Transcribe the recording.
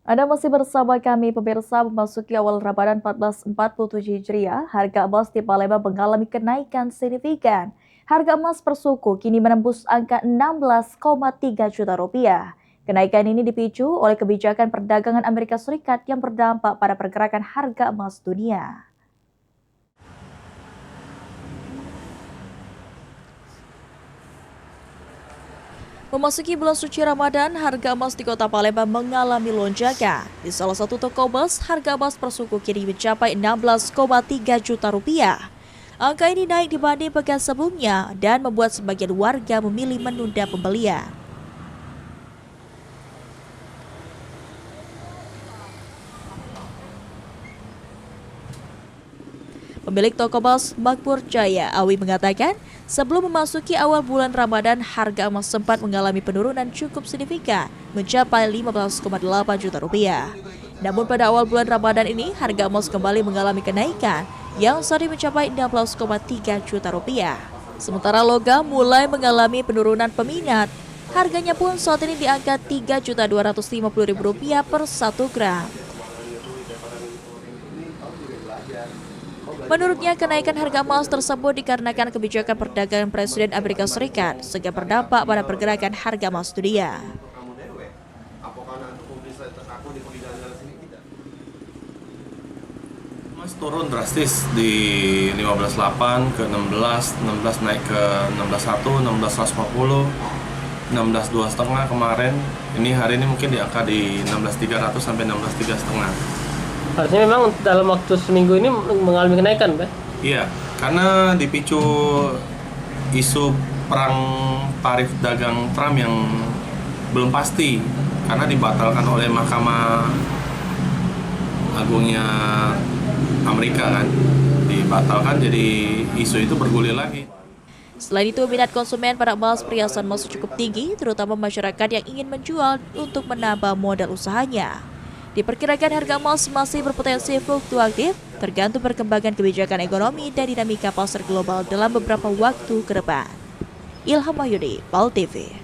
Anda masih bersama kami pemirsa. Memasuki awal Ramadan 1447 Hijriah, harga emas di Palembang mengalami kenaikan signifikan. Harga emas per suku kini menembus angka 16,3 juta rupiah. Kenaikan ini dipicu oleh kebijakan perdagangan Amerika Serikat yang berdampak pada pergerakan harga emas dunia. Memasuki bulan suci Ramadan, harga emas di kota Palembang mengalami lonjakan. Di salah satu toko emas, harga emas per suku kini mencapai 16,3 juta rupiah. Angka ini naik dibanding pekan sebelumnya dan membuat sebagian warga memilih menunda pembelian. Pemilik toko emas Makmur Jaya, Awi, mengatakan sebelum memasuki awal bulan Ramadan, harga emas sempat mengalami penurunan cukup signifikan, mencapai 15,8 juta rupiah. Namun pada awal bulan Ramadan ini, harga emas kembali mengalami kenaikan yang saat ini mencapai 16,3 juta rupiah. Sementara logam mulai mengalami penurunan peminat. Harganya pun saat ini di angka Rp3.250.000 per 1 gram. Menurutnya, kenaikan harga emas tersebut dikarenakan kebijakan perdagangan Presiden Amerika Serikat sehingga berdampak pada pergerakan harga emas dunia. Emas turun drastis di 15.8 ke 16 naik ke 16.1, 16.150, 16.2,5 kemarin. Ini hari ini mungkin di angka di 16.300 sampai 16.350. Harusnya memang dalam waktu seminggu ini mengalami kenaikan, Pak? Iya, karena dipicu isu perang tarif dagang Trump yang belum pasti, karena dibatalkan oleh Mahkamah Agungnya Amerika kan, dibatalkan, jadi isu itu bergulir lagi. Selain itu, minat konsumen pada emas perhiasan masih cukup tinggi, terutama masyarakat yang ingin menjual untuk menambah modal usahanya. Diperkirakan harga emas masih berpotensi fluktuatif, tergantung perkembangan kebijakan ekonomi dan dinamika pasar global dalam beberapa waktu ke depan. Ilham Wahyudi, PAL TV.